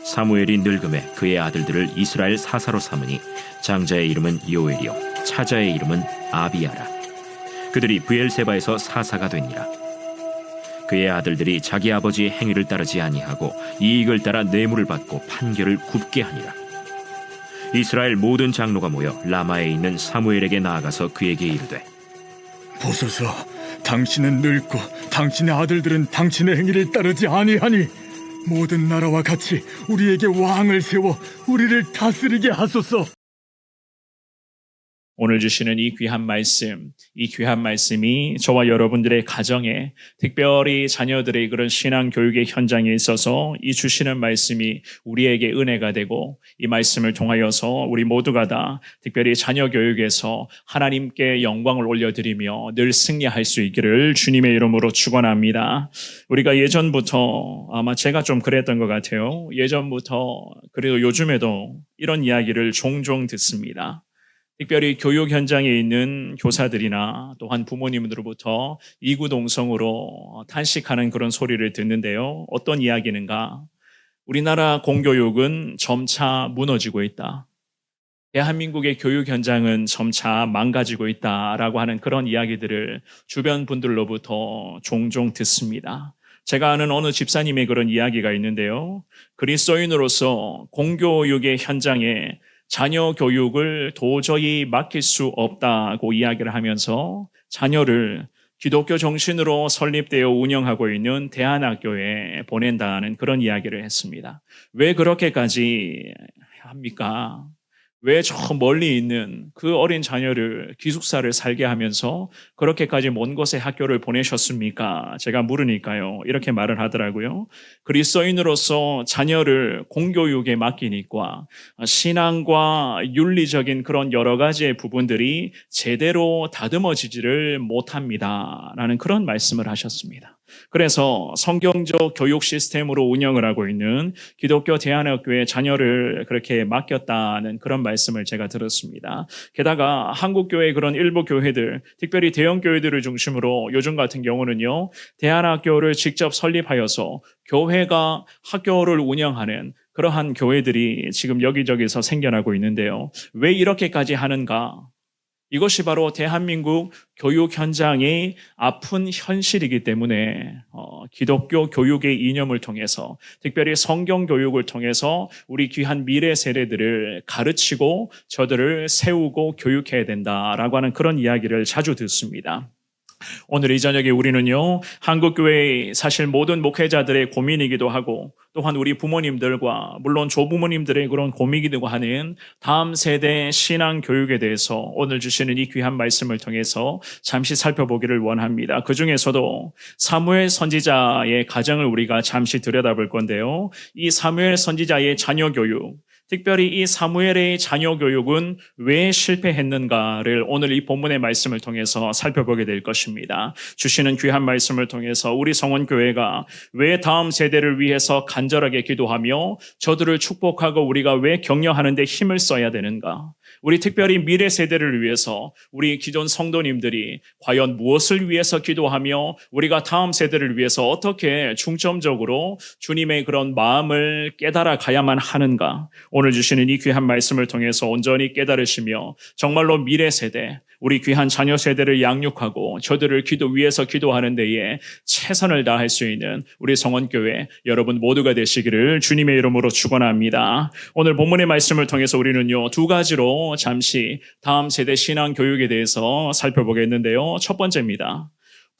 사무엘이 늙음에 그의 아들들을 이스라엘 사사로 삼으니 장자의 이름은 요엘이요 차자의 이름은 아비야라. 그들이 브엘세바에서 사사가 되니라. 그의 아들들이 자기 아버지의 행위를 따르지 아니하고 이익을 따라 뇌물을 받고 판결을 굽게 하니라. 이스라엘 모든 장로가 모여 라마에 있는 사무엘에게 나아가서 그에게 이르되, 보소서, 당신은 늙고 당신의 아들들은 당신의 행위를 따르지 아니하니 모든 나라와 같이 우리에게 왕을 세워 우리를 다스리게 하소서. 오늘 주시는 이 귀한 말씀이 저와 여러분들의 가정에, 특별히 자녀들의 그런 신앙 교육의 현장에 있어서 이 주시는 말씀이 우리에게 은혜가 되고, 이 말씀을 통하여서 우리 모두가 다 특별히 자녀 교육에서 하나님께 영광을 올려드리며 늘 승리할 수 있기를 주님의 이름으로 축원합니다. 우리가 예전부터, 아마 제가 좀 그랬던 것 같아요. 예전부터, 그리고 요즘에도 이런 이야기를 종종 듣습니다. 특별히 교육 현장에 있는 교사들이나 또한 부모님들로부터 이구동성으로 탄식하는 그런 소리를 듣는데요. 어떤 이야기는가? 우리나라 공교육은 점차 무너지고 있다. 대한민국의 교육 현장은 점차 망가지고 있다라고 하는 그런 이야기들을 주변 분들로부터 종종 듣습니다. 제가 아는 어느 집사님의 그런 이야기가 있는데요. 그리스도인으로서 공교육의 현장에 자녀 교육을 도저히 맡길 수 없다고 이야기를 하면서 자녀를 기독교 정신으로 설립되어 운영하고 있는 대안학교에 보낸다는 그런 이야기를 했습니다. 왜 그렇게까지 합니까? 왜 저 멀리 있는 그 어린 자녀를 기숙사를 살게 하면서 그렇게까지 먼 곳에 학교를 보내셨습니까? 제가 물으니까요, 이렇게 말을 하더라고요. 그리스도인으로서 자녀를 공교육에 맡기니까 신앙과 윤리적인 그런 여러 가지의 부분들이 제대로 다듬어지지를 못합니다 라는 그런 말씀을 하셨습니다. 그래서 성경적 교육 시스템으로 운영을 하고 있는 기독교 대안학교에 자녀를 그렇게 맡겼다는 그런 말씀을 제가 들었습니다. 게다가 한국교회 그런 일부 교회들, 특별히 대형 교회들을 중심으로 요즘 같은 경우는요, 대안학교를 직접 설립하여서 교회가 학교를 운영하는 그러한 교회들이 지금 여기저기서 생겨나고 있는데요. 왜 이렇게까지 하는가? 이것이 바로 대한민국 교육 현장의 아픈 현실이기 때문에 기독교 교육의 이념을 통해서, 특별히 성경 교육을 통해서 우리 귀한 미래 세대들을 가르치고 저들을 세우고 교육해야 된다라고 하는 그런 이야기를 자주 듣습니다. 오늘 이 저녁에 우리는요, 한국교회의 사실 모든 목회자들의 고민이기도 하고, 또한 우리 부모님들과 물론 조부모님들의 그런 고민이기도 하는 다음 세대 신앙 교육에 대해서 오늘 주시는 이 귀한 말씀을 통해서 잠시 살펴보기를 원합니다. 그 중에서도 사무엘 선지자의 가정을 우리가 잠시 들여다볼 건데요, 이 사무엘 선지자의 자녀 교육, 특별히 이 사무엘의 자녀 교육은 왜 실패했는가를 오늘 이 본문의 말씀을 통해서 살펴보게 될 것입니다. 주시는 귀한 말씀을 통해서 우리 성원교회가 왜 다음 세대를 위해서 간절하게 기도하며 저들을 축복하고 우리가 왜 격려하는 데 힘을 써야 되는가? 우리 특별히 미래 세대를 위해서 우리 기존 성도님들이 과연 무엇을 위해서 기도하며 우리가 다음 세대를 위해서 어떻게 중점적으로 주님의 그런 마음을 깨달아 가야만 하는가? 오늘 주시는 이 귀한 말씀을 통해서 온전히 깨달으시며 정말로 미래 세대, 우리 귀한 자녀 세대를 양육하고 저들을 위해서 기도하는 데에 최선을 다할 수 있는 우리 성원교회 여러분 모두가 되시기를 주님의 이름으로 축원합니다. 오늘 본문의 말씀을 통해서 우리는요, 두 가지로 잠시 다음 세대 신앙 교육에 대해서 살펴보겠는데요. 첫 번째입니다.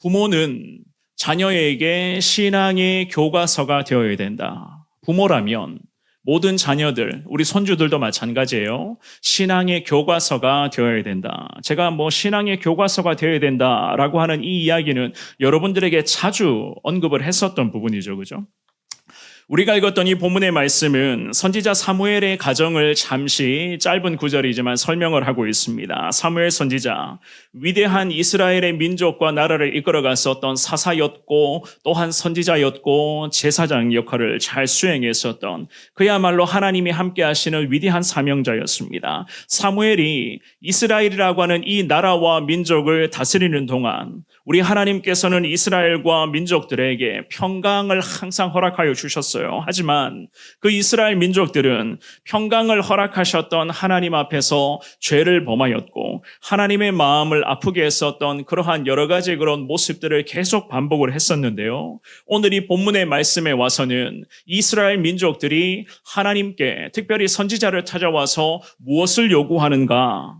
부모는 자녀에게 신앙의 교과서가 되어야 된다. 부모라면 모든 자녀들, 우리 손주들도 마찬가지예요. 신앙의 교과서가 되어야 된다. 제가 신앙의 교과서가 되어야 된다라고 하는 이 이야기는 여러분들에게 자주 언급을 했었던 부분이죠. 그죠? 우리가 읽었던 이 본문의 말씀은 선지자 사무엘의 가정을 잠시 짧은 구절이지만 설명을 하고 있습니다. 사무엘 선지자, 위대한 이스라엘의 민족과 나라를 이끌어갔었던 사사였고 또한 선지자였고 제사장 역할을 잘 수행했었던 그야말로 하나님이 함께 하시는 위대한 사명자였습니다. 사무엘이 이스라엘이라고 하는 이 나라와 민족을 다스리는 동안 우리 하나님께서는 이스라엘과 민족들에게 평강을 항상 허락하여 주셨습니다. 없어요. 하지만 그 이스라엘 민족들은 평강을 허락하셨던 하나님 앞에서 죄를 범하였고 하나님의 마음을 아프게 했었던 그러한 여러 가지 그런 모습들을 계속 반복을 했었는데요. 오늘 이 본문의 말씀에 와서는 이스라엘 민족들이 하나님께 특별히 선지자를 찾아와서 무엇을 요구하는가?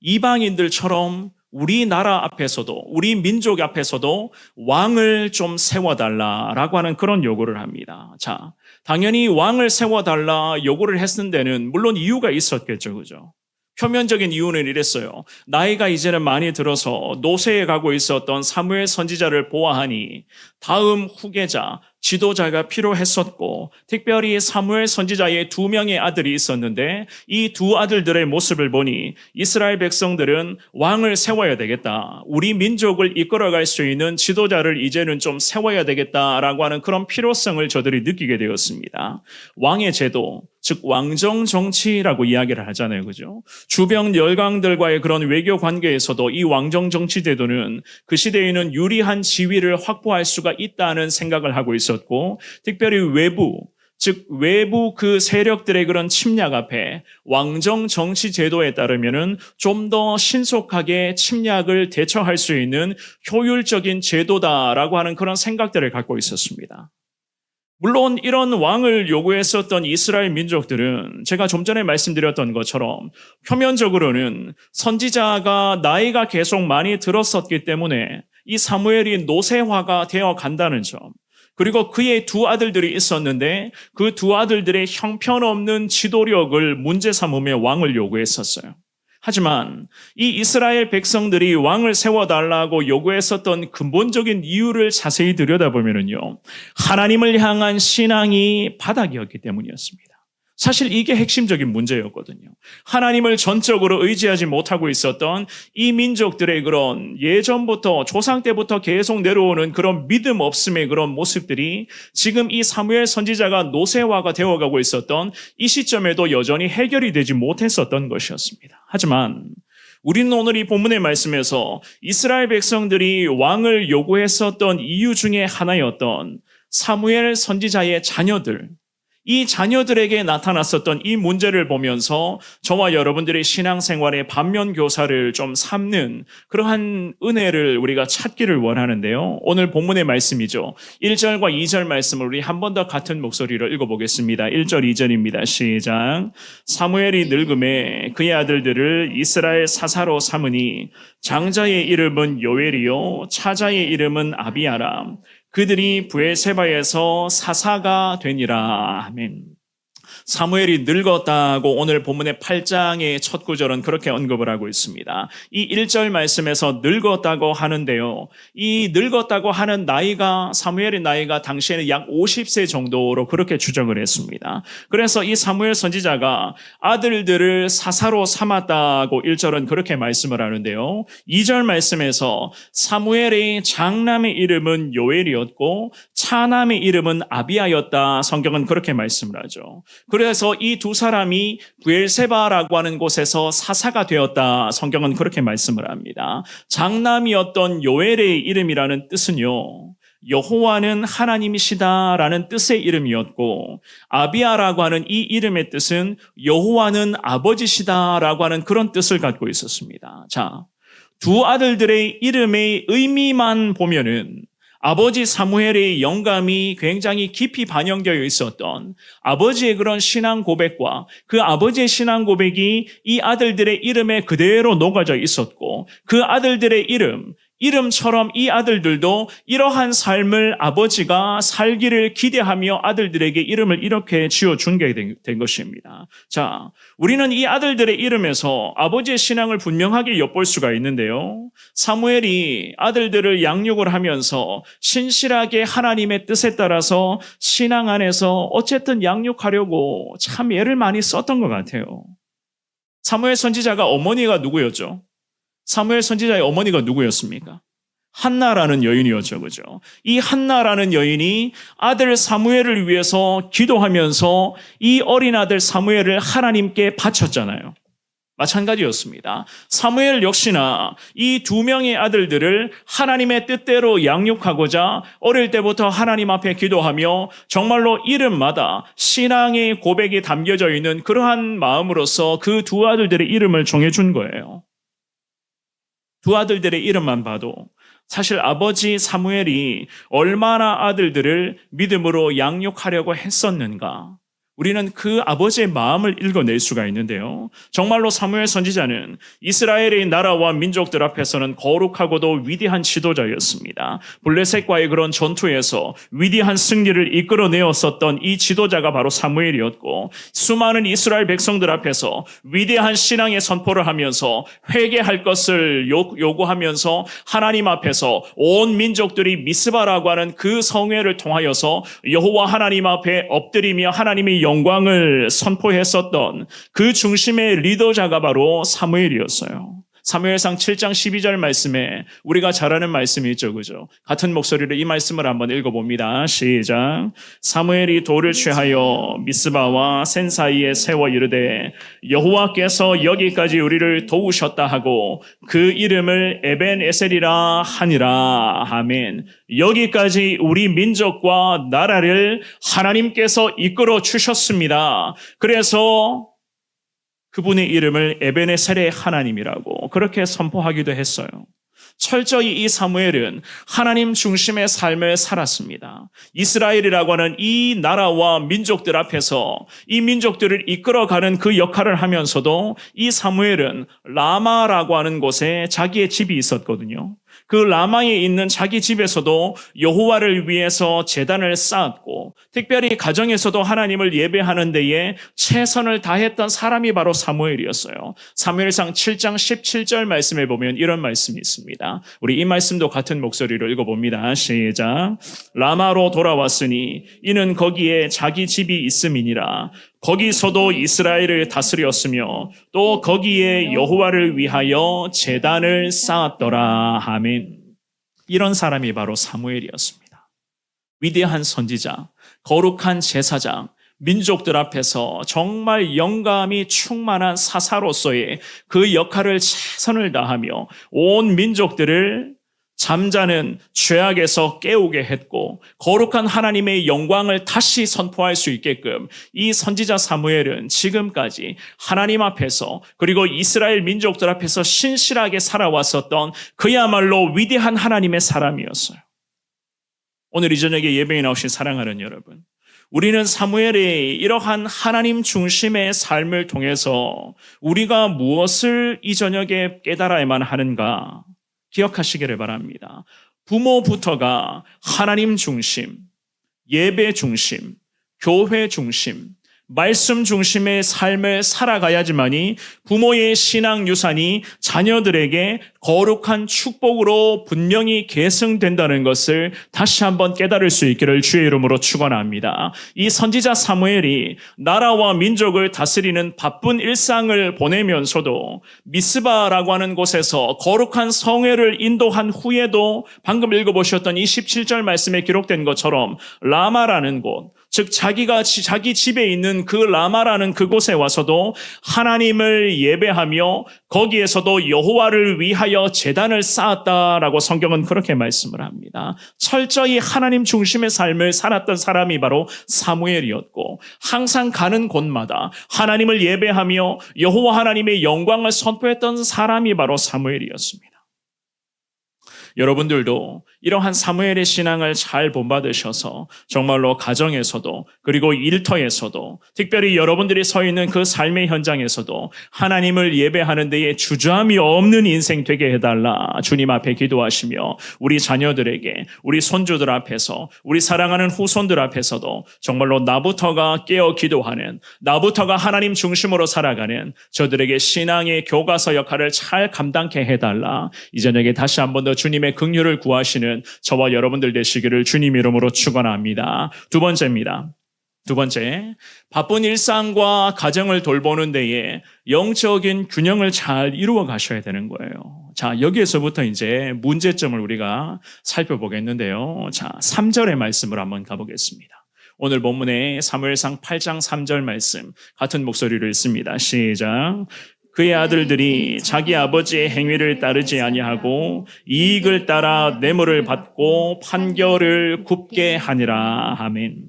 이방인들처럼 우리나라 앞에서도 우리 민족 앞에서도 왕을 좀 세워달라라고 하는 그런 요구를 합니다. 자, 당연히 왕을 세워달라 요구를 했는 데는 물론 이유가 있었겠죠. 그죠? 표면적인 이유는 이랬어요. 나이가 이제는 많이 들어서 노쇠에 가고 있었던 사무엘 선지자를 보아하니 다음 후계자, 지도자가 필요했었고 특별히 사무엘 선지자의 2명의 아들이 있었는데 이 두 아들들의 모습을 보니 이스라엘 백성들은 왕을 세워야 되겠다. 우리 민족을 이끌어갈 수 있는 지도자를 이제는 좀 세워야 되겠다라고 하는 그런 필요성을 저들이 느끼게 되었습니다. 왕의 제도, 즉 왕정 정치라고 이야기를 하잖아요. 그죠? 주변 열강들과의 그런 외교 관계에서도 이 왕정 정치 제도는 그 시대에는 유리한 지위를 확보할 수가 있다는 생각을 하고 있었고 특별히 외부 그 세력들의 그런 침략 앞에 왕정 정치 제도에 따르면은 좀 더 신속하게 침략을 대처할 수 있는 효율적인 제도다라고 하는 그런 생각들을 갖고 있었습니다. 물론 이런 왕을 요구했었던 이스라엘 민족들은 제가 좀 전에 말씀드렸던 것처럼 표면적으로는 선지자가 나이가 계속 많이 들었었기 때문에 이 사무엘이 노쇠화가 되어 간다는 점, 그리고 그의 2 아들들이 있었는데 그 2 아들들의 형편없는 지도력을 문제 삼으며 왕을 요구했었어요. 하지만 이 이스라엘 백성들이 왕을 세워달라고 요구했었던 근본적인 이유를 자세히 들여다보면요, 하나님을 향한 신앙이 바닥이었기 때문이었습니다. 사실 이게 핵심적인 문제였거든요. 하나님을 전적으로 의지하지 못하고 있었던 이 민족들의 그런 예전부터 조상 때부터 계속 내려오는 그런 믿음 없음의 그런 모습들이 지금 이 사무엘 선지자가 노쇠화가 되어가고 있었던 이 시점에도 여전히 해결이 되지 못했었던 것이었습니다. 하지만 우리는 오늘 이 본문의 말씀에서 이스라엘 백성들이 왕을 요구했었던 이유 중에 하나였던 사무엘 선지자의 자녀들, 이 자녀들에게 나타났었던 이 문제를 보면서 저와 여러분들의 신앙생활의 반면교사를 좀 삼는 그러한 은혜를 우리가 찾기를 원하는데요. 오늘 본문의 말씀이죠. 1절과 2절 말씀을 우리 한 번 더 같은 목소리로 읽어보겠습니다. 1절 2절입니다. 시작. 사무엘이 늙음에 그의 아들들을 이스라엘 사사로 삼으니 장자의 이름은 요엘이요 차자의 이름은 아비아라. 그들이 브엘세바에서 사사가 되니라. 아멘. 사무엘이 늙었다고 오늘 본문의 8장의 첫 구절은 그렇게 언급을 하고 있습니다. 이 1절 말씀에서 늙었다고 하는데요. 이 늙었다고 하는 나이가 사무엘의 나이가 당시에는 약 50세 정도로 그렇게 추정을 했습니다. 그래서 이 사무엘 선지자가 아들들을 사사로 삼았다고 1절은 그렇게 말씀을 하는데요. 2절 말씀에서 사무엘의 장남의 이름은 요엘이었고 차남의 이름은 아비아였다. 성경은 그렇게 말씀을 하죠. 그래서 이 2 사람이 브엘세바라고 하는 곳에서 사사가 되었다. 성경은 그렇게 말씀을 합니다. 장남이었던 요엘의 이름이라는 뜻은요, 여호와는 하나님이시다라는 뜻의 이름이었고, 아비아라고 하는 이 이름의 뜻은 여호와는 아버지시다라고 하는 그런 뜻을 갖고 있었습니다. 자, 2 아들들의 이름의 의미만 보면은 아버지 사무엘의 영감이 굉장히 깊이 반영되어 있었던 아버지의 그런 신앙 고백과 그 아버지의 신앙 고백이 이 아들들의 이름에 그대로 녹아져 있었고, 그 아들들의 이름처럼 이 아들들도 이러한 삶을 아버지가 살기를 기대하며 아들들에게 이름을 이렇게 지어준 게 된 것입니다. 자, 우리는 이 아들들의 이름에서 아버지의 신앙을 분명하게 엿볼 수가 있는데요. 사무엘이 아들들을 양육을 하면서 신실하게 하나님의 뜻에 따라서 신앙 안에서 어쨌든 양육하려고 참 애를 많이 썼던 것 같아요. 사무엘 선지자가 어머니가 누구였죠? 사무엘 선지자의 어머니가 누구였습니까? 한나라는 여인이었죠. 그죠? 이 한나라는 여인이 아들 사무엘을 위해서 기도하면서 이 어린 아들 사무엘을 하나님께 바쳤잖아요. 마찬가지였습니다. 사무엘 역시나 이 두 명의 아들들을 하나님의 뜻대로 양육하고자 어릴 때부터 하나님 앞에 기도하며 정말로 이름마다 신앙의 고백이 담겨져 있는 그러한 마음으로서 그 두 아들들의 이름을 정해준 거예요. 두 아들들의 이름만 봐도 사실 아버지 사무엘이 얼마나 아들들을 믿음으로 양육하려고 했었는가, 우리는 그 아버지의 마음을 읽어낼 수가 있는데요. 정말로 사무엘 선지자는 이스라엘의 나라와 민족들 앞에서는 거룩하고도 위대한 지도자였습니다. 블레셋과의 그런 전투에서 위대한 승리를 이끌어내었었던 이 지도자가 바로 사무엘이었고, 수많은 이스라엘 백성들 앞에서 위대한 신앙의 선포를 하면서 회개할 것을 요구하면서 하나님 앞에서 온 민족들이 미스바라고 하는 그 성회를 통하여서 여호와 하나님 앞에 엎드리며 하나님의 영광을 선포했었던 그 중심의 리더자가 바로 사무엘이었어요. 사무엘상 7장 12절 말씀에 우리가 잘 아는 말씀이 있죠, 그죠? 같은 목소리로 이 말씀을 한번 읽어봅니다. 시작. 사무엘이 돌을 취하여 미스바와 센 사이에 세워 이르되 여호와께서 여기까지 우리를 도우셨다 하고 그 이름을 에벤에셀이라 하니라. 아멘. 여기까지 우리 민족과 나라를 하나님께서 이끌어 주셨습니다. 그래서 그분의 이름을 에벤에셀의 하나님이라고 그렇게 선포하기도 했어요. 철저히 이 사무엘은 하나님 중심의 삶을 살았습니다. 이스라엘이라고 하는 이 나라와 민족들 앞에서 이 민족들을 이끌어가는 그 역할을 하면서도 이 사무엘은 라마라고 하는 곳에 자기의 집이 있었거든요. 그 라마에 있는 자기 집에서도 여호와를 위해서 제단을 쌓았고, 특별히 가정에서도 하나님을 예배하는 데에 최선을 다했던 사람이 바로 사무엘이었어요. 사무엘상 7장 17절 말씀에 보면 이런 말씀이 있습니다. 우리 이 말씀도 같은 목소리로 읽어봅니다. 시작. 라마로 돌아왔으니 이는 거기에 자기 집이 있음이니라. 거기서도 이스라엘을 다스렸으며 또 거기에 여호와를 위하여 제단을 쌓았더라. 아멘. 이런 사람이 바로 사무엘이었습니다. 위대한 선지자, 거룩한 제사장, 민족들 앞에서 정말 영감이 충만한 사사로서의 그 역할을 최선을 다하며 온 민족들을 잠자는 죄악에서 깨우게 했고 거룩한 하나님의 영광을 다시 선포할 수 있게끔 이 선지자 사무엘은 지금까지 하나님 앞에서 그리고 이스라엘 민족들 앞에서 신실하게 살아왔었던 그야말로 위대한 하나님의 사람이었어요. 오늘 이 저녁에 예배에 나오신 사랑하는 여러분, 우리는 사무엘의 이러한 하나님 중심의 삶을 통해서 우리가 무엇을 이 저녁에 깨달아야만 하는가 기억하시기를 바랍니다. 부모부터가 하나님 중심, 예배 중심, 교회 중심, 말씀 중심의 삶을 살아가야지만이 부모의 신앙 유산이 자녀들에게 거룩한 축복으로 분명히 계승된다는 것을 다시 한번 깨달을 수 있기를 주의 이름으로 축원합니다. 이 선지자 사무엘이 나라와 민족을 다스리는 바쁜 일상을 보내면서도 미스바라고 하는 곳에서 거룩한 성회를 인도한 후에도 방금 읽어보셨던 이 17절 말씀에 기록된 것처럼 라마라는 곳, 즉 자기 집에 있는 그 라마라는 그곳에 와서도 하나님을 예배하며 거기에서도 여호와를 위하여 제단을 쌓았다라고 성경은 그렇게 말씀을 합니다. 철저히 하나님 중심의 삶을 살았던 사람이 바로 사무엘이었고, 항상 가는 곳마다 하나님을 예배하며 여호와 하나님의 영광을 선포했던 사람이 바로 사무엘이었습니다. 여러분들도 이러한 사무엘의 신앙을 잘 본받으셔서 정말로 가정에서도 그리고 일터에서도 특별히 여러분들이 서 있는 그 삶의 현장에서도 하나님을 예배하는 데에 주저함이 없는 인생 되게 해달라 주님 앞에 기도하시며, 우리 자녀들에게, 우리 손주들 앞에서, 우리 사랑하는 후손들 앞에서도 정말로 나부터가 깨어 기도하는, 나부터가 하나님 중심으로 살아가는 저들에게 신앙의 교과서 역할을 잘 감당케 해달라. 이 저녁에 다시 한 번 더 주님의 긍휼을 구하시는 저와 여러분들 되시기를 주님 이름으로 축원합니다. 두 번째입니다. 두 번째, 바쁜 일상과 가정을 돌보는 데에 영적인 균형을 잘 이루어 가셔야 되는 거예요. 자, 여기에서부터 이제 문제점을 우리가 살펴보겠는데요. 자, 3절의 말씀을 한번 가보겠습니다. 오늘 본문에 사무엘상 8장 3절 말씀 같은 목소리로 읽습니다. 시작. 그의 아들들이 자기 아버지의 행위를 따르지 아니하고 이익을 따라 뇌물을 받고 판결을 굽게 하니라. 아멘.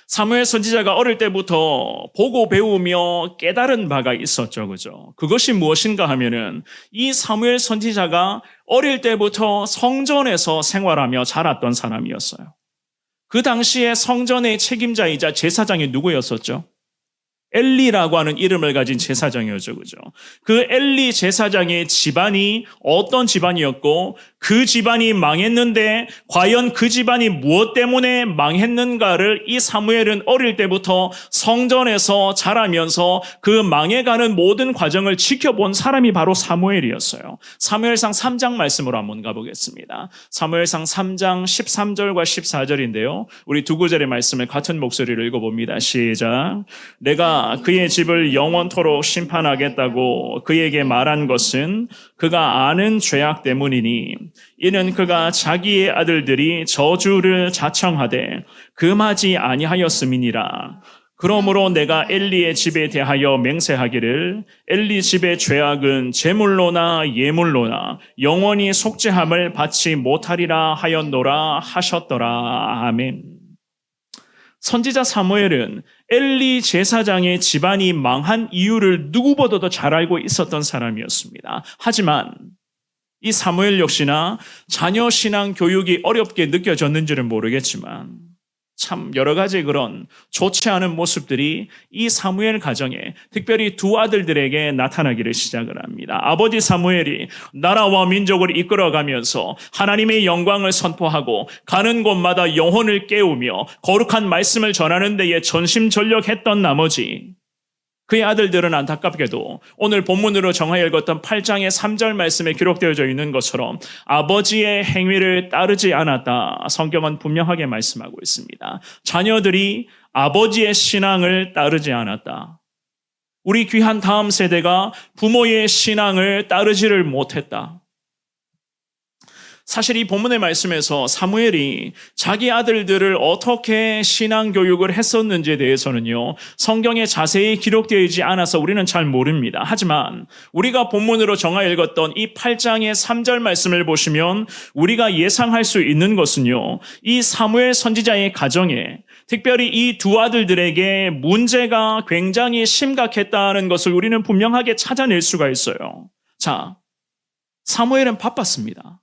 사무엘 선지자가 어릴 때부터 보고 배우며 깨달은 바가 있었죠. 그죠? 그것이 무엇인가 하면은 이 사무엘 선지자가 어릴 때부터 성전에서 생활하며 자랐던 사람이었어요. 그 당시에 성전의 책임자이자 제사장이 누구였었죠? 엘리라고 하는 이름을 가진 제사장이었죠. 그죠? 그 엘리 제사장의 집안이 어떤 집안이었고 그 집안이 망했는데 과연 그 집안이 무엇 때문에 망했는가를 이 사무엘은 어릴 때부터 성전에서 자라면서 그 망해가는 모든 과정을 지켜본 사람이 바로 사무엘이었어요. 사무엘상 3장 말씀으로 한번 가보겠습니다. 사무엘상 3장 13절과 14절인데요. 우리 두 구절의 말씀을 같은 목소리로 읽어봅니다. 시작. 내가 그의 집을 영원토록 심판하겠다고 그에게 말한 것은 그가 아는 죄악 때문이니 이는 그가 자기의 아들들이 저주를 자청하되 금하지 아니하였음이니라. 그러므로 내가 엘리의 집에 대하여 맹세하기를 엘리 집의 죄악은 제물로나 예물로나 영원히 속죄함을 받지 못하리라 하였노라 하셨더라. 아멘. 선지자 사무엘은 엘리 제사장의 집안이 망한 이유를 누구보다도 잘 알고 있었던 사람이었습니다. 하지만 이 사무엘 역시나 자녀 신앙 교육이 어렵게 느껴졌는지는 모르겠지만 참 여러 가지 그런 좋지 않은 모습들이 이 사무엘 가정에 특별히 두 아들들에게 나타나기를 시작을 합니다. 아버지 사무엘이 나라와 민족을 이끌어가면서 하나님의 영광을 선포하고 가는 곳마다 영혼을 깨우며 거룩한 말씀을 전하는 데에 전심전력했던 나머지 그의 아들들은 안타깝게도 오늘 본문으로 정하여 읽었던 8장의 3절 말씀에 기록되어져 있는 것처럼 아버지의 행위를 따르지 않았다. 성경은 분명하게 말씀하고 있습니다. 자녀들이 아버지의 신앙을 따르지 않았다. 우리 귀한 다음 세대가 부모의 신앙을 따르지를 못했다. 사실 이 본문의 말씀에서 사무엘이 자기 아들들을 어떻게 신앙 교육을 했었는지에 대해서는요, 성경에 자세히 기록되어 있지 않아서 우리는 잘 모릅니다. 하지만 우리가 본문으로 정하여 읽었던 이 8장의 3절 말씀을 보시면 우리가 예상할 수 있는 것은요, 이 사무엘 선지자의 가정에 특별히 이 두 아들들에게 문제가 굉장히 심각했다는 것을 우리는 분명하게 찾아낼 수가 있어요. 자, 사무엘은 바빴습니다.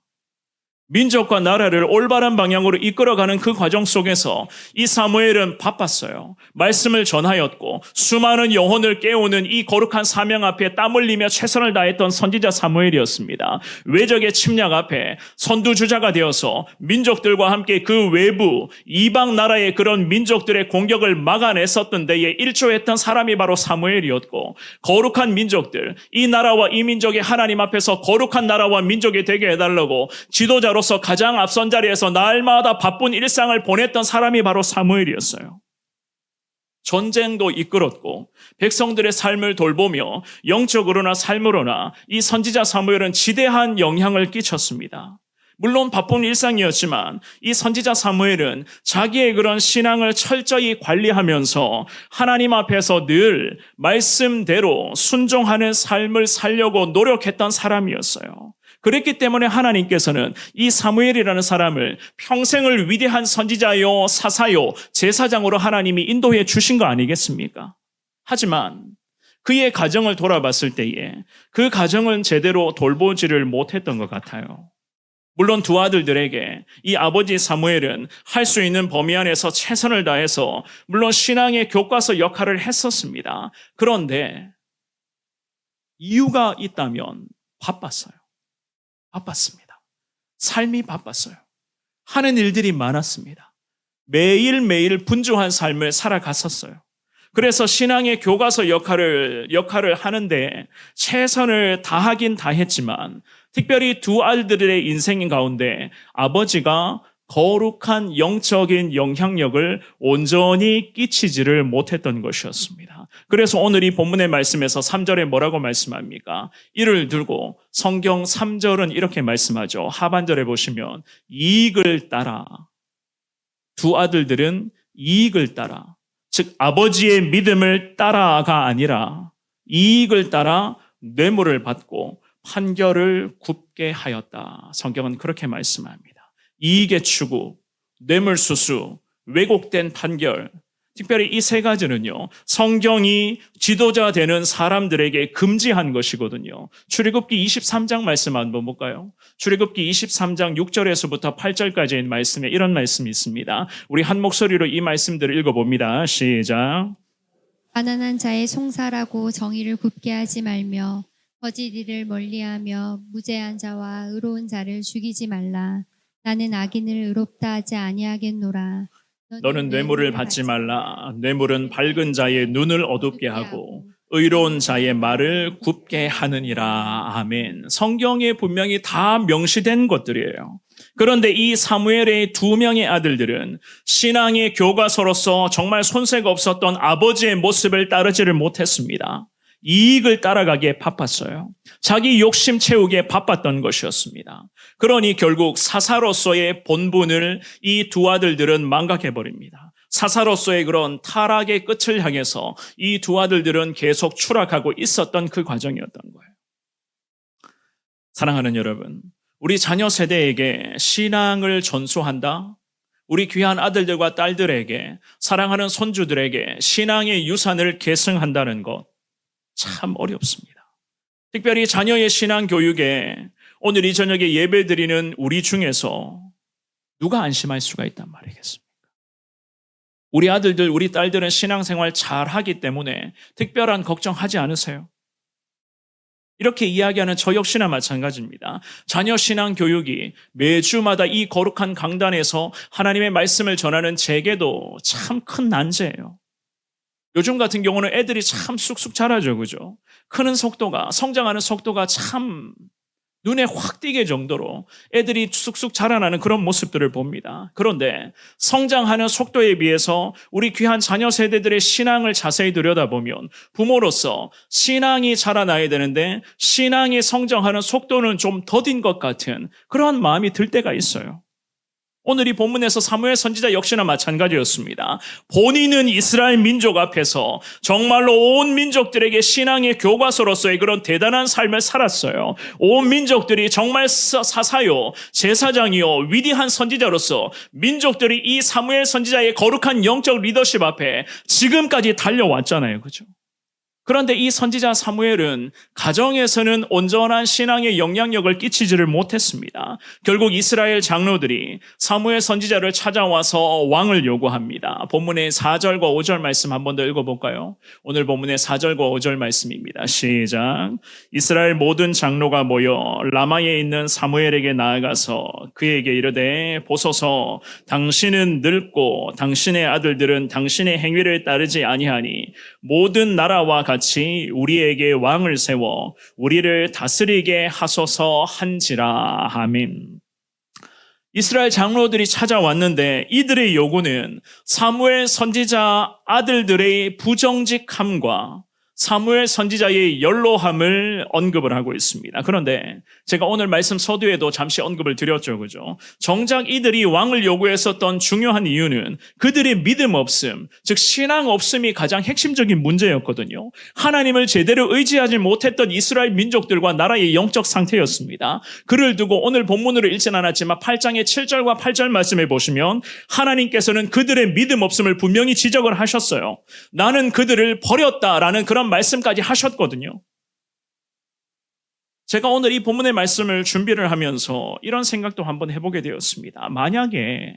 민족과 나라를 올바른 방향으로 이끌어가는 그 과정 속에서 이 사무엘은 바빴어요. 말씀을 전하였고 수많은 영혼을 깨우는 이 거룩한 사명 앞에 땀 흘리며 최선을 다했던 선지자 사무엘이었습니다. 외적의 침략 앞에 선두주자가 되어서 민족들과 함께 그 외부 이방 나라의 그런 민족들의 공격을 막아냈었던 데에 일조했던 사람이 바로 사무엘이었고, 거룩한 민족들, 이 나라와 이 민족이 하나님 앞에서 거룩한 나라와 민족이 되게 해달라고 지도자로 가장 앞선 자리에서 날마다 바쁜 일상을 보냈던 사람이 바로 사무엘이었어요. 전쟁도 이끌었고 백성들의 삶을 돌보며 영적으로나 삶으로나 이 선지자 사무엘은 지대한 영향을 끼쳤습니다. 물론 바쁜 일상이었지만 이 선지자 사무엘은 자기의 그런 신앙을 철저히 관리하면서 하나님 앞에서 늘 말씀대로 순종하는 삶을 살려고 노력했던 사람이었어요. 그랬기 때문에 하나님께서는 이 사무엘이라는 사람을 평생을 위대한 선지자요, 사사요, 제사장으로 하나님이 인도해 주신 거 아니겠습니까? 하지만 그의 가정을 돌아봤을 때에 그 가정은 제대로 돌보지를 못했던 것 같아요. 물론 두 아들들에게 이 아버지 사무엘은 할 수 있는 범위 안에서 최선을 다해서 물론 신앙의 교과서 역할을 했었습니다. 그런데 이유가 있다면 바빴어요. 바빴습니다. 삶이 바빴어요. 하는 일들이 많았습니다. 매일매일 분주한 삶을 살아갔었어요. 그래서 신앙의 교과서 역할을 하는데 최선을 다하긴 다했지만 특별히 두 아들들의 인생 가운데 아버지가 거룩한 영적인 영향력을 온전히 끼치지를 못했던 것이었습니다. 그래서 오늘 이 본문의 말씀에서 3절에 뭐라고 말씀합니까? 이를 들고 성경 3절은 이렇게 말씀하죠. 하반절에 보시면 이익을 따라, 두 아들들은 이익을 따라, 즉 아버지의 믿음을 따라가 아니라 이익을 따라 뇌물을 받고 판결을 굽게 하였다. 성경은 그렇게 말씀합니다. 이익의 추구, 뇌물수수, 왜곡된 판결, 특별히 이 세 가지는요, 성경이 지도자 되는 사람들에게 금지한 것이거든요. 출애굽기 23장 말씀 한번 볼까요? 출애굽기 23장 6절에서부터 8절까지의 말씀에 이런 말씀이 있습니다. 우리 한 목소리로 이 말씀들을 읽어봅니다. 시작. 가난한 자의 송사라고 정의를 굽게 하지 말며 거짓 일을 멀리하며 무죄한 자와 의로운 자를 죽이지 말라. 나는 악인을 의롭다 하지 아니하겠노라. 너는 뇌물을 받지 말라. 뇌물은 밝은 자의 눈을 어둡게 하고 의로운 자의 말을 굽게 하느니라. 아멘. 성경에 분명히 다 명시된 것들이에요. 그런데 이 사무엘의 두 명의 아들들은 신앙의 교과서로서 정말 손색 없었던 아버지의 모습을 따르지를 못했습니다. 이익을 따라가기에 바빴어요. 자기 욕심 채우기에 바빴던 것이었습니다. 그러니 결국 사사로서의 본분을 이 두 아들들은 망각해버립니다. 사사로서의 그런 타락의 끝을 향해서 이 두 아들들은 계속 추락하고 있었던 그 과정이었던 거예요. 사랑하는 여러분, 우리 자녀 세대에게 신앙을 전수한다? 우리 귀한 아들들과 딸들에게, 사랑하는 손주들에게 신앙의 유산을 계승한다는 것 참 어렵습니다. 특별히 자녀의 신앙 교육에 오늘 이 저녁에 예배 드리는 우리 중에서 누가 안심할 수가 있단 말이겠습니까? 우리 아들들, 우리 딸들은 신앙생활 잘하기 때문에 특별한 걱정하지 않으세요? 이렇게 이야기하는 저 역시나 마찬가지입니다. 자녀 신앙 교육이 매주마다 이 거룩한 강단에서 하나님의 말씀을 전하는 제게도 참 큰 난제예요. 요즘 같은 경우는 애들이 참 쑥쑥 자라죠, 그죠? 크는 속도가, 성장하는 속도가 참 눈에 확 띄게 정도로 애들이 쑥쑥 자라나는 그런 모습들을 봅니다. 그런데 성장하는 속도에 비해서 우리 귀한 자녀 세대들의 신앙을 자세히 들여다보면 부모로서 신앙이 자라나야 되는데 신앙이 성장하는 속도는 좀 더딘 것 같은 그러한 마음이 들 때가 있어요. 오늘 이 본문에서 사무엘 선지자 역시나 마찬가지였습니다. 본인은 이스라엘 민족 앞에서 정말로 온 민족들에게 신앙의 교과서로서의 그런 대단한 삶을 살았어요. 온 민족들이 정말 사사요, 제사장이요, 위대한 선지자로서 민족들이 이 사무엘 선지자의 거룩한 영적 리더십 앞에 지금까지 달려왔잖아요. 그죠? 그런데 이 선지자 사무엘은 가정에서는 온전한 신앙의 영향력을 끼치지를 못했습니다. 결국 이스라엘 장로들이 사무엘 선지자를 찾아와서 왕을 요구합니다. 본문의 4절과 5절 말씀 한 번 더 읽어볼까요? 오늘 본문의 4절과 5절 말씀입니다. 시작. 이스라엘 모든 장로가 모여 라마에 있는 사무엘에게 나아가서 그에게 이르되 보소서 당신은 늙고 당신의 아들들은 당신의 행위를 따르지 아니하니 모든 나라와 같이 우리에게 왕을 세워 우리를 다스리게 하소서 한지라. 아멘. 이스라엘 장로들이 찾아왔는데 이들의 요구는 사무엘 선지자 아들들의 부정직함과 사무엘 선지자의 연로함을 언급을 하고 있습니다. 그런데 제가 오늘 말씀 서두에도 잠시 언급을 드렸죠. 그죠? 정작 이들이 왕을 요구했었던 중요한 이유는 그들의 믿음 없음, 즉 신앙 없음이 가장 핵심적인 문제였거든요. 하나님을 제대로 의지하지 못했던 이스라엘 민족들과 나라의 영적 상태였습니다. 그를 두고 오늘 본문으로 읽진 않았지만 8장의 7절과 8절 말씀에 보시면 하나님께서는 그들의 믿음 없음을 분명히 지적을 하셨어요. 나는 그들을 버렸다라는 그런 말씀까지 하셨거든요. 제가 오늘 이 본문의 말씀을 준비를 하면서 이런 생각도 한번 해보게 되었습니다. 만약에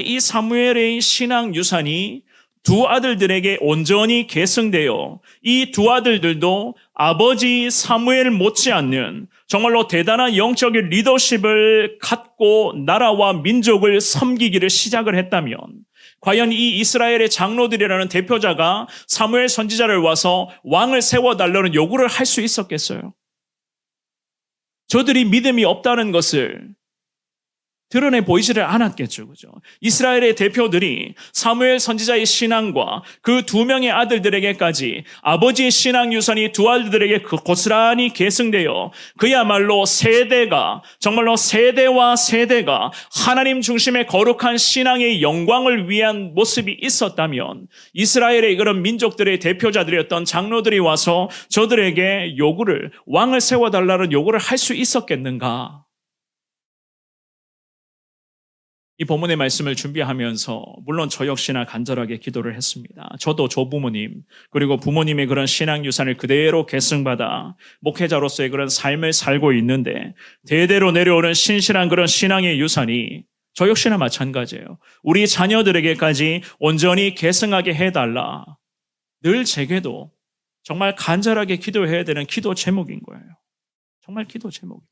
이 사무엘의 신앙 유산이 두 아들들에게 온전히 계승되어 이 두 아들들도 아버지 사무엘 못지않는 정말로 대단한 영적인 리더십을 갖고 나라와 민족을 섬기기를 시작을 했다면 과연 이 이스라엘의 장로들이라는 대표자가 사무엘 선지자를 와서 왕을 세워달라는 요구를 할 수 있었겠어요? 저들이 믿음이 없다는 것을 드러내 보이지를 않았겠죠. 그죠? 이스라엘의 대표들이 사무엘 선지자의 신앙과 그 두 명의 아들들에게까지 아버지의 신앙 유산이 두 아들들에게 고스란히 계승되어 그야말로 세대가, 정말로 세대와 세대가 하나님 중심의 거룩한 신앙의 영광을 위한 모습이 있었다면 이스라엘의 그런 민족들의 대표자들이었던 장로들이 와서 저들에게 요구를, 왕을 세워달라는 요구를 할 수 있었겠는가? 이 본문의 말씀을 준비하면서 물론 저 역시나 간절하게 기도를 했습니다. 저도 조부모님 그리고 부모님의 그런 신앙 유산을 그대로 계승받아 목회자로서의 그런 삶을 살고 있는데 대대로 내려오는 신실한 그런 신앙의 유산이 저 역시나 마찬가지예요. 우리 자녀들에게까지 온전히 계승하게 해달라. 늘 제게도 정말 간절하게 기도해야 되는 기도 제목인 거예요. 정말 기도 제목이에요.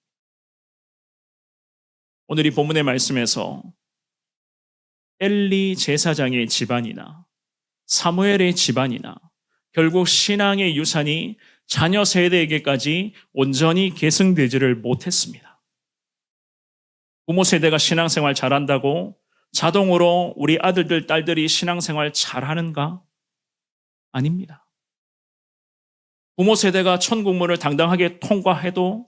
오늘 이 본문의 말씀에서 엘리 제사장의 집안이나 사무엘의 집안이나 결국 신앙의 유산이 자녀 세대에게까지 온전히 계승되지를 못했습니다. 부모 세대가 신앙생활 잘한다고 자동으로 우리 아들들, 딸들이 신앙생활 잘하는가? 아닙니다. 부모 세대가 천국문을 당당하게 통과해도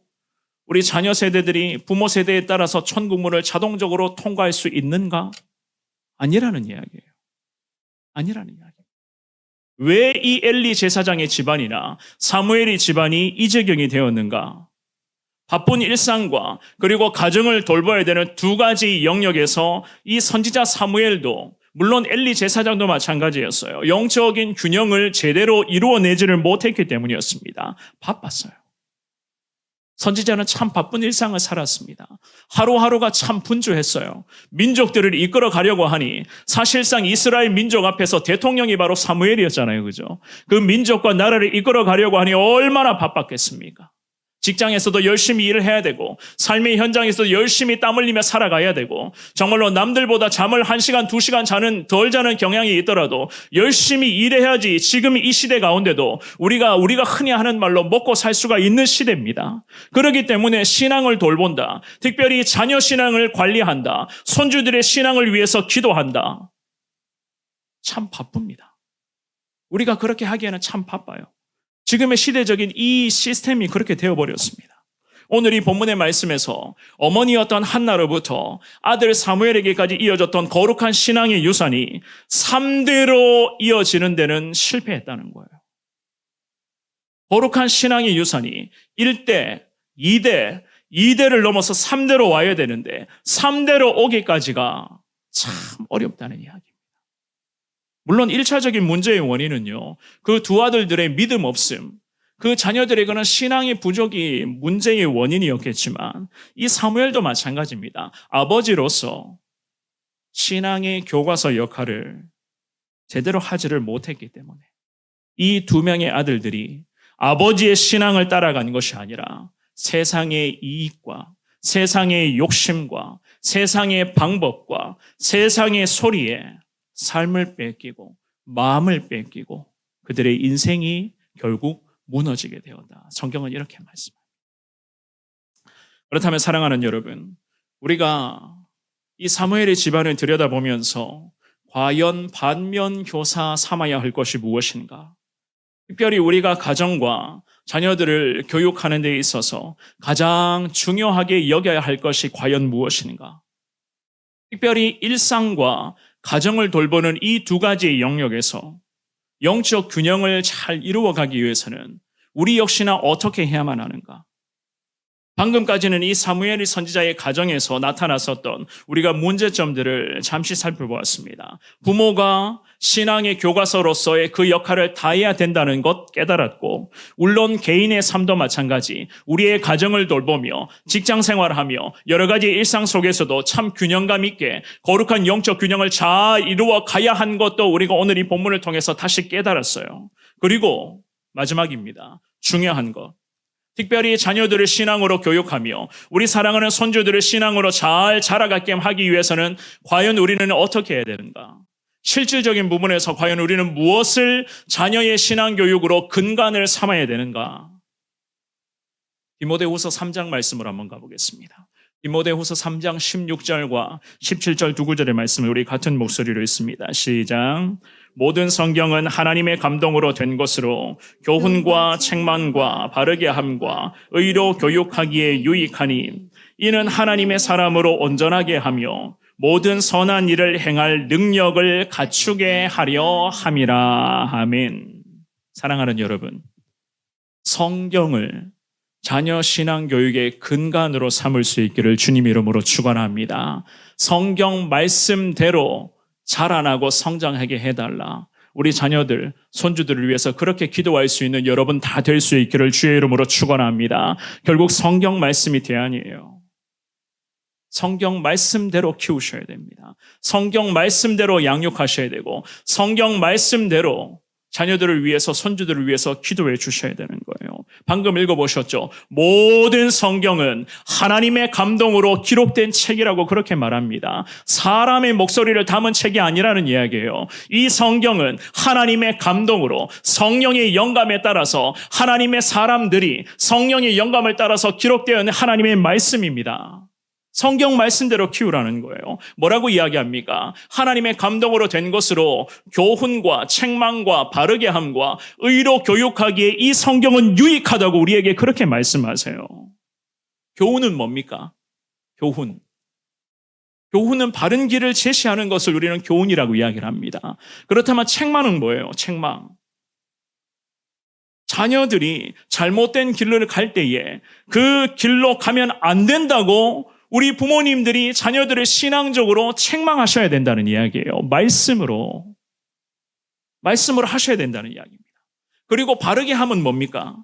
우리 자녀 세대들이 부모 세대에 따라서 천국문을 자동적으로 통과할 수 있는가? 아니라는 이야기예요. 아니라는 이야기. 왜 이 엘리 제사장의 집안이나 사무엘의 집안이 이 지경이 되었는가? 바쁜 일상과 그리고 가정을 돌봐야 되는 두 가지 영역에서 이 선지자 사무엘도 물론 엘리 제사장도 마찬가지였어요. 영적인 균형을 제대로 이루어내지를 못했기 때문이었습니다. 바빴어요. 선지자는 참 바쁜 일상을 살았습니다. 하루하루가 참 분주했어요. 민족들을 이끌어 가려고 하니 사실상 이스라엘 민족 앞에서 대통령이 바로 사무엘이었잖아요. 그죠? 그 민족과 나라를 이끌어 가려고 하니 얼마나 바빴겠습니까? 직장에서도 열심히 일을 해야 되고 삶의 현장에서도 열심히 땀 흘리며 살아가야 되고 정말로 남들보다 잠을 1시간, 2시간 덜 자는 경향이 있더라도 열심히 일해야지 지금 이 시대 가운데도 우리가 흔히 하는 말로 먹고 살 수가 있는 시대입니다. 그렇기 때문에 신앙을 돌본다. 특별히 자녀 신앙을 관리한다. 손주들의 신앙을 위해서 기도한다. 참 바쁩니다. 우리가 그렇게 하기에는 참 바빠요. 지금의 시대적인 이 시스템이 그렇게 되어버렸습니다. 오늘 이 본문의 말씀에서 어머니였던 한나로부터 아들 사무엘에게까지 이어졌던 거룩한 신앙의 유산이 3대로 이어지는 데는 실패했다는 거예요. 거룩한 신앙의 유산이 1대, 2대, 2대를 넘어서 3대로 와야 되는데 3대로 오기까지가 참 어렵다는 이야기입니다. 물론 1차적인 문제의 원인은요, 그 두 아들들의 믿음 없음, 그 자녀들의 그런 신앙의 부족이 문제의 원인이었겠지만 이 사무엘도 마찬가지입니다. 아버지로서 신앙의 교과서 역할을 제대로 하지를 못했기 때문에 이 두 명의 아들들이 아버지의 신앙을 따라간 것이 아니라 세상의 이익과 세상의 욕심과 세상의 방법과 세상의 소리에 삶을 뺏기고 마음을 뺏기고 그들의 인생이 결국 무너지게 되었다. 성경은 이렇게 말씀합니다. 그렇다면 사랑하는 여러분, 우리가 이 사무엘의 집안을 들여다보면서 과연 반면교사 삼아야 할 것이 무엇인가? 특별히 우리가 가정과 자녀들을 교육하는 데 있어서 가장 중요하게 여겨야 할 것이 과연 무엇인가? 특별히 일상과 가정을 돌보는 이 두 가지의 영역에서 영적 균형을 잘 이루어가기 위해서는 우리 역시나 어떻게 해야만 하는가? 방금까지는 이 사무엘 선지자의 가정에서 나타났었던 우리가 문제점들을 잠시 살펴보았습니다. 부모가 신앙의 교과서로서의 그 역할을 다해야 된다는 것 깨달았고, 물론 개인의 삶도 마찬가지, 우리의 가정을 돌보며 직장 생활하며 여러 가지 일상 속에서도 참 균형감 있게 거룩한 영적 균형을 잘 이루어 가야 한 것도 우리가 오늘 이 본문을 통해서 다시 깨달았어요. 그리고 마지막입니다. 중요한 것. 특별히 자녀들을 신앙으로 교육하며 우리 사랑하는 손주들을 신앙으로 잘 자라가게 하기 위해서는 과연 우리는 어떻게 해야 되는가? 실질적인 부분에서 과연 우리는 무엇을 자녀의 신앙 교육으로 근간을 삼아야 되는가? 디모데후서 3장 말씀을 한번 가보겠습니다. 디모데후서 3장 16절과 17절 두 구절의 말씀을 우리 같은 목소리로 읽습니다. 시작. 모든 성경은 하나님의 감동으로 된 것으로 교훈과 책망과 바르게 함과 의로 교육하기에 유익하니 이는 하나님의 사람으로 온전하게 하며 모든 선한 일을 행할 능력을 갖추게 하려 함이라. 아멘. 사랑하는 여러분, 성경을 자녀 신앙 교육의 근간으로 삼을 수 있기를 주님 이름으로 축원합니다. 성경 말씀대로 자라나고 성장하게 해달라. 우리 자녀들, 손주들을 위해서 그렇게 기도할 수 있는 여러분 다 될 수 있기를 주의 이름으로 축원합니다. 결국 성경 말씀이 대안이에요. 성경 말씀대로 키우셔야 됩니다. 성경 말씀대로 양육하셔야 되고 성경 말씀대로 자녀들을 위해서, 손주들을 위해서 기도해 주셔야 되는 거예요. 방금 읽어보셨죠? 모든 성경은 하나님의 감동으로 기록된 책이라고 그렇게 말합니다. 사람의 목소리를 담은 책이 아니라는 이야기예요. 이 성경은 하나님의 감동으로 성령의 영감에 따라서 하나님의 사람들이 성령의 영감을 따라서 기록되어 있는 하나님의 말씀입니다. 성경 말씀대로 키우라는 거예요. 뭐라고 이야기합니까? 하나님의 감동으로 된 것으로 교훈과 책망과 바르게 함과 의로 교육하기에 이 성경은 유익하다고 우리에게 그렇게 말씀하세요. 교훈은 뭡니까? 교훈. 교훈은 바른 길을 제시하는 것을 우리는 교훈이라고 이야기를 합니다. 그렇다면 책망은 뭐예요? 책망. 자녀들이 잘못된 길을 갈 때에 그 길로 가면 안 된다고 우리 부모님들이 자녀들을 신앙적으로 책망하셔야 된다는 이야기예요. 말씀으로 하셔야 된다는 이야기입니다. 그리고 바르게 함은 뭡니까?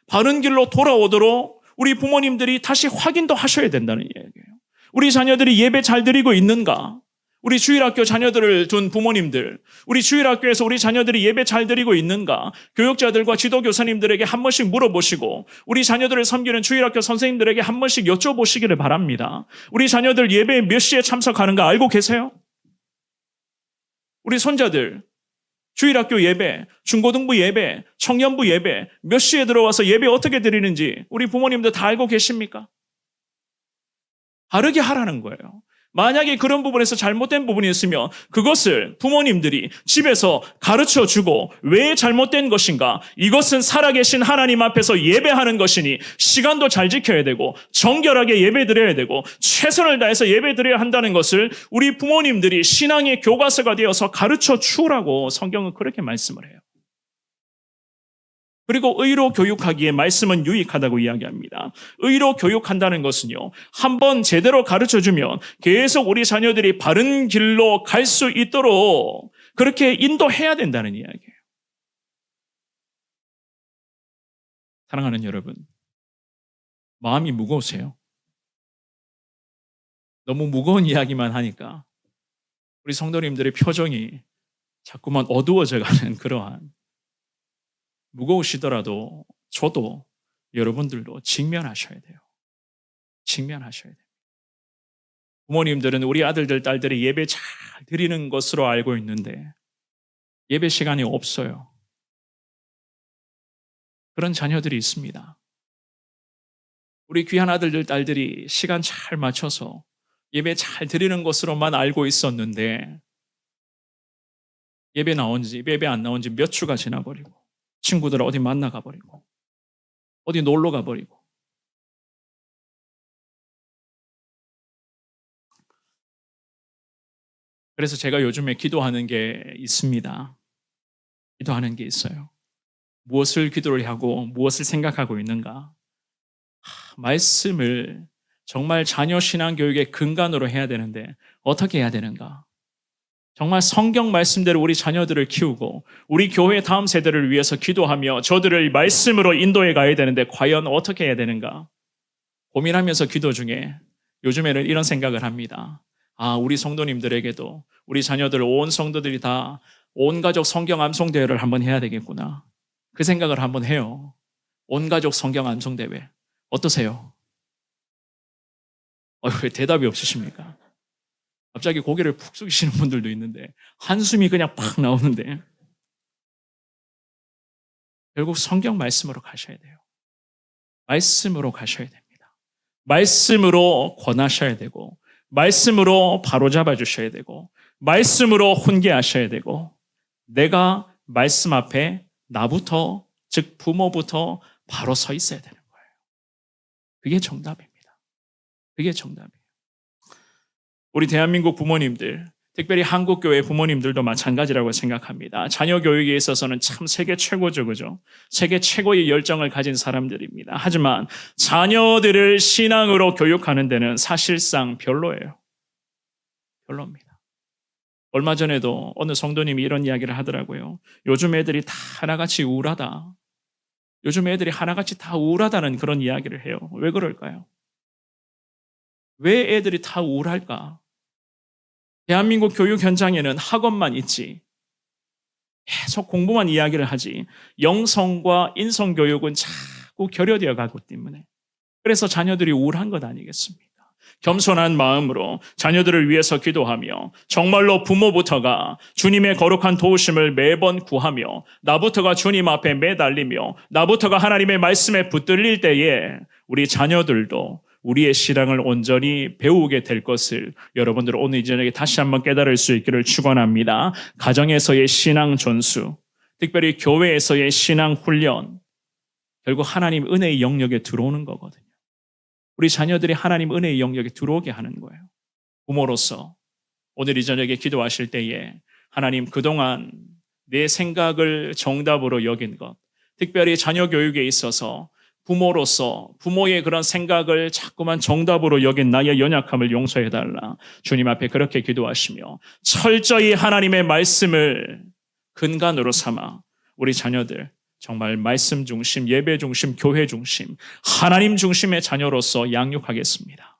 바른 길로 돌아오도록 우리 부모님들이 다시 확인도 하셔야 된다는 이야기예요. 우리 자녀들이 예배 잘 드리고 있는가? 우리 주일학교 자녀들을 둔 부모님들, 우리 주일학교에서 우리 자녀들이 예배 잘 드리고 있는가? 교육자들과 지도교사님들에게 한 번씩 물어보시고 우리 자녀들을 섬기는 주일학교 선생님들에게 한 번씩 여쭤보시기를 바랍니다. 우리 자녀들 예배에 몇 시에 참석하는가 알고 계세요? 우리 손자들 주일학교 예배, 중고등부 예배, 청년부 예배 몇 시에 들어와서 예배 어떻게 드리는지 우리 부모님들 다 알고 계십니까? 바르게 하라는 거예요. 만약에 그런 부분에서 잘못된 부분이 있으면 그것을 부모님들이 집에서 가르쳐주고 왜 잘못된 것인가? 이것은 살아계신 하나님 앞에서 예배하는 것이니 시간도 잘 지켜야 되고 정결하게 예배드려야 되고 최선을 다해서 예배드려야 한다는 것을 우리 부모님들이 신앙의 교과서가 되어서 가르쳐 주라고 성경은 그렇게 말씀을 해요. 그리고 의로 교육하기에 말씀은 유익하다고 이야기합니다. 의로 교육한다는 것은요, 한번 제대로 가르쳐주면 계속 우리 자녀들이 바른 길로 갈 수 있도록 그렇게 인도해야 된다는 이야기예요. 사랑하는 여러분, 마음이 무거우세요? 너무 무거운 이야기만 하니까 우리 성도님들의 표정이 자꾸만 어두워져가는 그러한, 무거우시더라도 저도 여러분들도 직면하셔야 돼요. 직면하셔야 돼요. 부모님들은 우리 아들들, 딸들이 예배 잘 드리는 것으로 알고 있는데 예배 시간이 없어요. 그런 자녀들이 있습니다. 우리 귀한 아들들, 딸들이 시간 잘 맞춰서 예배 잘 드리는 것으로만 알고 있었는데 예배 나온지 예배 안 나온지 몇 주가 지나버리고 친구들 어디 만나가 버리고 어디 놀러 가버리고 그래서 제가 요즘에 기도하는 게 있습니다. 기도하는 게 있어요. 무엇을 기도를 하고 무엇을 생각하고 있는가? 말씀을 정말 자녀 신앙 교육의 근간으로 해야 되는데 어떻게 해야 되는가? 정말 성경 말씀대로 우리 자녀들을 키우고 우리 교회 다음 세대를 위해서 기도하며 저들을 말씀으로 인도해 가야 되는데 과연 어떻게 해야 되는가? 고민하면서 기도 중에 요즘에는 이런 생각을 합니다. 우리 성도님들에게도 우리 자녀들 온 성도들이 다 온 가족 성경 암송 대회를 한번 해야 되겠구나. 그 생각을 한번 해요. 온 가족 성경 암송 대회. 어떠세요? 왜 대답이 없으십니까? 갑자기 고개를 푹 숙이시는 분들도 있는데 한숨이 그냥 팍 나오는데 결국 성경 말씀으로 가셔야 돼요. 말씀으로 가셔야 됩니다. 말씀으로 권하셔야 되고, 말씀으로 바로잡아 주셔야 되고, 말씀으로 훈계하셔야 되고, 내가 말씀 앞에 나부터, 즉 부모부터 바로 서 있어야 되는 거예요. 그게 정답입니다. 그게 정답이에요. 우리 대한민국 부모님들, 특별히 한국교회 부모님들도 마찬가지라고 생각합니다. 자녀 교육에 있어서는 참 세계 최고죠, 그죠? 세계 최고의 열정을 가진 사람들입니다. 하지만 자녀들을 신앙으로 교육하는 데는 사실상 별로예요. 별로입니다. 얼마 전에도 어느 성도님이 이런 이야기를 하더라고요. 요즘 애들이 다 하나같이 우울하다. 요즘 애들이 하나같이 다 우울하다는 그런 이야기를 해요. 왜 그럴까요? 왜 애들이 다 우울할까? 대한민국 교육 현장에는 학업만 있지, 계속 공부만 이야기를 하지, 영성과 인성교육은 자꾸 결여되어 가고 때문에, 그래서 자녀들이 우울한 것 아니겠습니까? 겸손한 마음으로 자녀들을 위해서 기도하며, 정말로 부모부터가 주님의 거룩한 도우심을 매번 구하며, 나부터가 주님 앞에 매달리며, 나부터가 하나님의 말씀에 붙들릴 때에 우리 자녀들도 우리의 신앙을 온전히 배우게 될 것을 여러분들 오늘 이 저녁에 다시 한번 깨달을 수 있기를 축원합니다. 가정에서의 신앙 전수, 특별히 교회에서의 신앙 훈련, 결국 하나님 은혜의 영역에 들어오는 거거든요. 우리 자녀들이 하나님 은혜의 영역에 들어오게 하는 거예요. 부모로서 오늘 이 저녁에 기도하실 때에 하나님, 그동안 내 생각을 정답으로 여긴 것, 특별히 자녀 교육에 있어서 부모로서 부모의 그런 생각을 자꾸만 정답으로 여긴 나의 연약함을 용서해달라. 주님 앞에 그렇게 기도하시며 철저히 하나님의 말씀을 근간으로 삼아 우리 자녀들 정말 말씀 중심, 예배 중심, 교회 중심, 하나님 중심의 자녀로서 양육하겠습니다.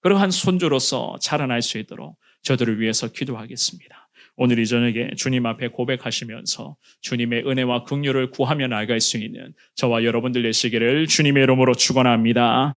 그러한 손주로서 자라날 수 있도록 저들을 위해서 기도하겠습니다. 오늘 이 저녁에 주님 앞에 고백하시면서 주님의 은혜와 긍휼을 구하며 나아갈 수 있는 저와 여러분들 되시기를 주님의 이름으로 축원합니다.